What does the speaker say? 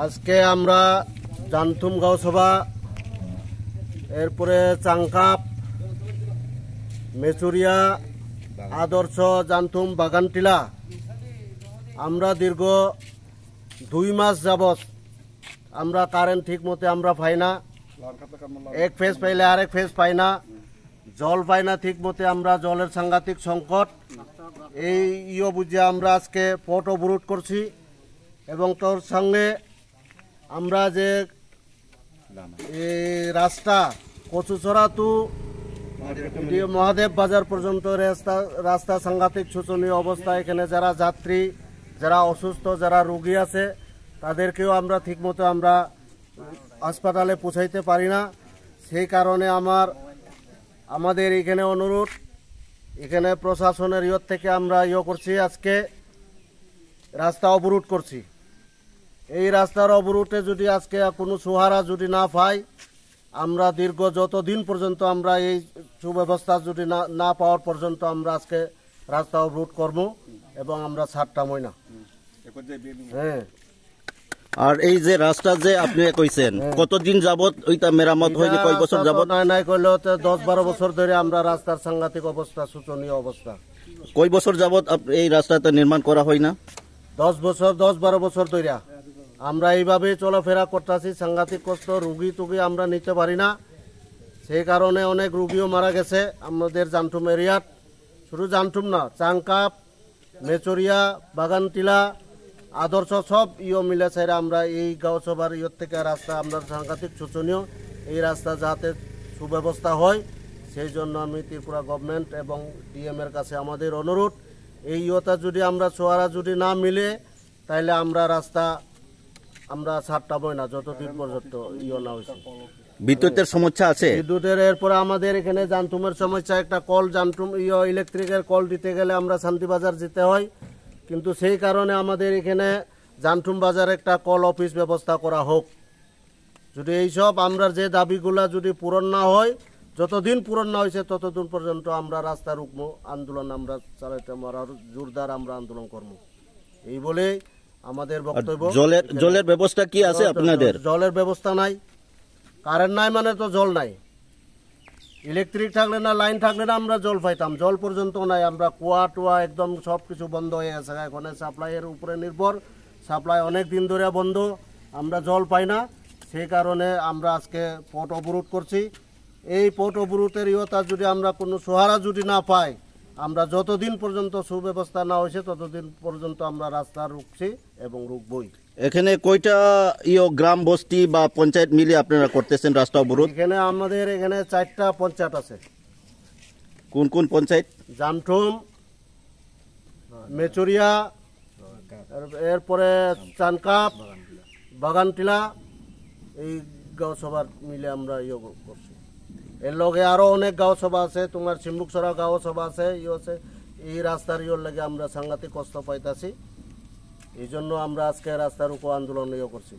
আজকে আমরা জানতুম গাঁও সভা, এরপরে চাংকাপ, মেচুরিয়া, আদর্শ জানতুম বাগানটিলা, আমরা দীর্ঘ 2 মাস যাবত আমরা কারেন্ট ঠিক মতো আমরা পাই না, এক ফেজ পাইলে আরেক ফেজ পাই না, জল পাই না ঠিক মতো, আমরা জলের সাংঘাতিক সংকট। এই বুঝে আমরা আজকে পথ অবরোধ করছি এবং তোর সঙ্গে আমরা যে রাস্তা কচুচড়া টু মহাদেব বাজার পর্যন্ত রাস্তা সাংঘাতিক শোচনীয় অবস্থা। এখানে যারা যাত্রী, যারা অসুস্থ, যারা রোগী আছে তাদেরকেও আমরা ঠিকমতো আমরা হাসপাতালে পৌঁছাইতে পারি না। সেই কারণে আমাদের এখানে অনুরোধ, এখানে প্রশাসনের থেকে আমরা করছি, আজকে রাস্তা অবরোধ করছি। এই রাস্তার অবরোধে যদি আজকে কোনো সুহারা যদি না পাই, আমরা দীর্ঘ যতদিন পর্যন্ত আমরা এই সুব্যবস্থা যদি না পাওয়ার পর্যন্ত আমরা আজকে রাস্তা অবরোধ করব এবং আমরা ছাড়তামই না। হ্যাঁ, আর এই যে রাস্তা যে আপনি কইছেন কতদিন যাবত ওইটা মেরামত হয়নি, কয় বছর যাবত? নাই কইলেও 10-12 বছর ধরে আমরা রাস্তার সাংঘাতিক অবস্থা, শোচনীয় অবস্থা। কয় বছর যাবত এই রাস্তাটা নির্মাণ করা হয় না? 10-12 বছর ধরে আমরা এইভাবে চলাফেরা করতেছি। সাংঘাতিক কষ্ট, রুগী টুগী আমরা নিতে পারি না। সেই কারণে অনেক রুগীও মারা গেছে আমাদের জানতুম এরিয়াত। শুধু জানতুম না, চাংকাপ, মেচরিয়া, বাগানটিলা, আদর্শ সব মিলে চাইরা আমরা এই গাঁও সভার থেকে রাস্তা আমরা সাংঘাতিক শোচনীয়। এই রাস্তা যাতে সুব্যবস্থা হয় সেই জন্য আমি ত্রিপুরা গভর্নমেন্ট এবং ডিএম এর কাছে আমাদের অনুরোধ, এই যদি আমরা সোয়ারা যদি না মিলে তাহলে আমরা রাস্তা আমরা ছাড়তামই না যতদিন পর্যন্ত না হয়েছে। বিদ্যুতের সমস্যা আছে? বিদ্যুতের এরপরে আমাদের এখানে জানতুমের সমস্যা, একটা কল জানতুম ইলেকট্রিকের কল দিতে গেলে আমরা শান্তিবাজার যেতে হয়, কিন্তু সেই কারণে আমাদের এখানে জানতুম বাজার একটা কল অফিস ব্যবস্থা করা হোক। যদি এইসব আমরা যে দাবিগুলা যদি পূরণ না হয়, যতদিন পূরণ না হয়েছে ততদিন পর্যন্ত আমরা রাস্তা রুখবো, আন্দোলন আমরা চালাইতে জোরদার আমরা আন্দোলন করবো। এই বলে আমাদের বক্তব্য। জলের ব্যবস্থা কি আছে আপনাদের? জলের ব্যবস্থা নাই, কারেন্ট নাই মানে তো জল নাই। ইলেকট্রিক থাকলে না, লাইন থাকলে না আমরা জল পাইতাম, জল পর্যন্ত নাই। আমরা কুয়া টুয়া একদম সব কিছু বন্ধ হয়ে গেছে। এখন সাপ্লাইয়ের উপরে নির্ভর, সাপ্লাই অনেক দিন ধরে বন্ধ, আমরা জল পাই না। সেই কারণে আমরা আজকে পথ অবরোধ করছি। এই পথ অবরোধের যদি আমরা কোনো সহারা যদি না পাই, আমরা যতদিন পর্যন্ত সুব্যবস্থা না হয়েছে ততদিন পর্যন্ত আমরা রাস্তা রুখছি এবং রুখবই। এখানে কয়টা গ্রাম বস্তি বা পঞ্চায়েত মিলে আপনারা করতেছেন রাস্তা অবরোধ? এখানে আমাদের এখানে 4টা পঞ্চায়েত আছে। কোন কোন পঞ্চায়েত? জামঠুম, মেচুরিয়া, এরপরে চানকাপ, বাগানটিলা, এই গাঁও সভার মিলে আমরা করছি। এর লগে আরো অনেক গাঁও সভা আছে, তোমার চিম্বুকসরা গাঁও সভা আছে, আছে। এই রাস্তার লাগে আমরা সাংঘাতিক কষ্ট পাইতাছি। এই জন্য আমরা আজকে রাস্তার উপর আন্দোলন করছি।